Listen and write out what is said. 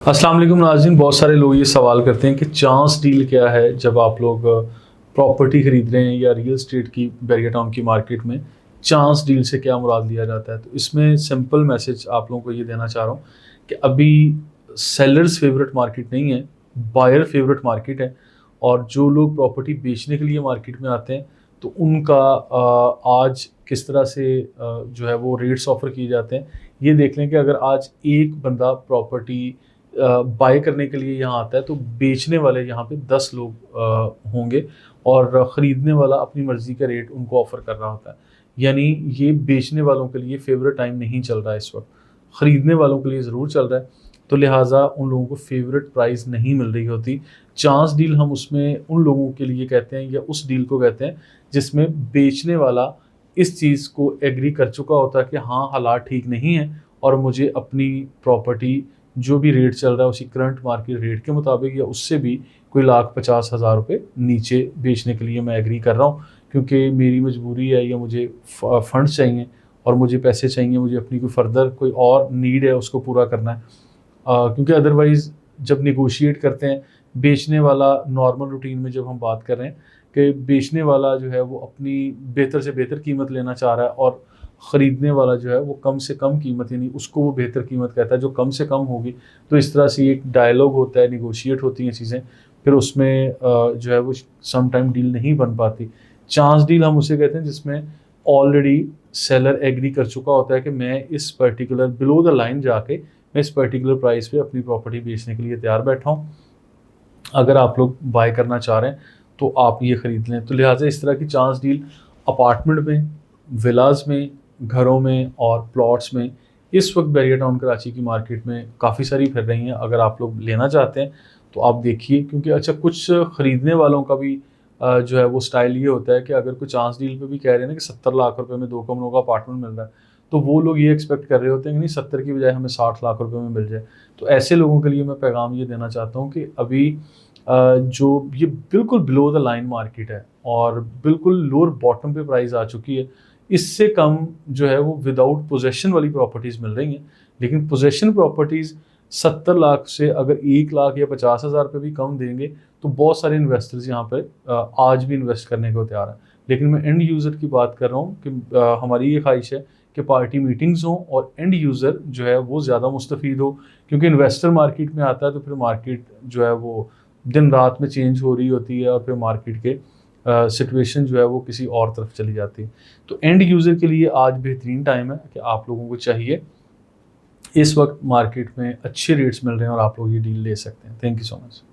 अस्सलाम वालेकुम नाज़रीन। बहुत सारे लोग ये सवाल करते हैं कि चांस डील क्या है जब आप लोग प्रॉपर्टी ख़रीद रहे हैं या रियल एस्टेट की बैरिया टाउन की मार्केट में चांस डील से क्या मुराद लिया जाता है। तो इसमें सिंपल मैसेज आप लोगों को ये देना चाह रहा हूँ कि अभी सेलर्स फेवरेट मार्केट नहीं है, बायर फेवरेट मार्केट है। और जो लोग प्रॉपर्टी बेचने के लिए मार्केट में आते हैं तो उनका आज किस तरह से जो है वो रेट्स ऑफ़र किए जाते हैं। ये देख लें कि अगर आज एक बंदा प्रॉपर्टी बाय करने के लिए यहाँ आता है तो बेचने वाले यहाँ पे 10 लोग होंगे और ख़रीदने वाला अपनी मर्ज़ी का रेट उनको ऑफ़र कर रहा होता है। यानी ये बेचने वालों के लिए फेवरेट टाइम नहीं चल रहा है इस वक्त, ख़रीदने वालों के लिए ज़रूर चल रहा है। तो लिहाजा उन लोगों को फेवरेट प्राइस नहीं मिल रही होती। चांस डील हम उसमें उन लोगों के लिए कहते हैं या उस डील को कहते हैं जिसमें बेचने वाला इस चीज़ को एग्री कर चुका होता है कि हाँ, हालात ठीक नहीं है और मुझे अपनी प्रॉपर्टी जो भी रेट चल रहा है उसी करंट मार्केट रेट के मुताबिक या उससे भी कोई 1,50,000 रुपये नीचे बेचने के लिए मैं एग्री कर रहा हूँ, क्योंकि मेरी मजबूरी है या मुझे फंड्स चाहिए और मुझे पैसे चाहिए, मुझे अपनी कोई फर्दर कोई और नीड है उसको पूरा करना है। क्योंकि अदरवाइज़ जब नेगोशिएट करते हैं बेचने वाला, नॉर्मल रूटीन में जब हम बात कर रहे हैं कि बेचने वाला जो है वो अपनी बेहतर से बेहतर कीमत लेना चाह रहा है और ख़रीदने वाला जो है वो कम से कम कीमत, यानी उसको वो बेहतर कीमत कहता है जो कम से कम होगी। तो इस तरह से एक डायलॉग होता है, नेगोशिएट होती हैं चीज़ें, फिर उसमें जो है वो सम टाइम डील नहीं बन पाती। चांस डील हम उसे कहते हैं जिसमें ऑलरेडी सेलर एग्री कर चुका होता है कि मैं इस पर्टिकुलर बिलो द लाइन जाके मैं इस पर्टिकुलर प्राइस पे अपनी प्रॉपर्टी बेचने के लिए तैयार बैठा हूँ। अगर आप लोग बाय करना चाह रहे हैं तो आप ये ख़रीद लें। तो लिहाजा इस तरह की चांस डील अपार्टमेंट में, विलाज में, घरों में और प्लॉट्स में इस वक्त बैरिया टाउन कराची की मार्केट में काफ़ी सारी फिर रही हैं। अगर आप लोग लेना चाहते हैं तो आप देखिए, क्योंकि अच्छा कुछ ख़रीदने वालों का भी जो है वो स्टाइल ये होता है कि अगर कोई चांस डील पे भी कह रहे हैं ना कि 70 लाख रुपए में 2 कमरों का अपार्टमेंट मिल रहा है, तो वो लोग ये एक्सपेक्ट कर रहे होते हैं कि नहीं 70 की बजाय हमें 60 लाख रुपए में मिल जाए। तो ऐसे लोगों के लिए मैं पैगाम ये देना चाहता हूँ कि अभी जो ये बिल्कुल बिलो द लाइन मार्केट है और बिल्कुल लोअर बॉटम पे प्राइस आ चुकी है। इससे कम जो है वो विदाउट पोजेसन वाली प्रॉपर्टीज़ मिल रही हैं, लेकिन पोजेसन प्रॉपर्टीज़ 70 लाख से अगर 1 लाख या 50,000 रुपये भी कम देंगे तो बहुत सारे इन्वेस्टर्स यहाँ पर आज भी इन्वेस्ट करने को तैयार हैं। लेकिन मैं एंड यूज़र की बात कर रहा हूँ कि हमारी ये ख्वाहिश है कि पार्टी मीटिंग्स हों और एंड यूज़र जो है वो ज़्यादा मुस्तफ़ीद हो, क्योंकि इन्वेस्टर मार्केट में आता है तो फिर मार्केट जो है वो दिन रात में चेंज हो रही होती है और फिर मार्केट के सिचुएशन जो है वो किसी और तरफ चली जाती है। तो एंड यूज़र के लिए आज बेहतरीन टाइम है कि आप लोगों को चाहिए, इस वक्त मार्केट में अच्छे रेट्स मिल रहे हैं और आप लोग ये डील ले सकते हैं। Thank you so much.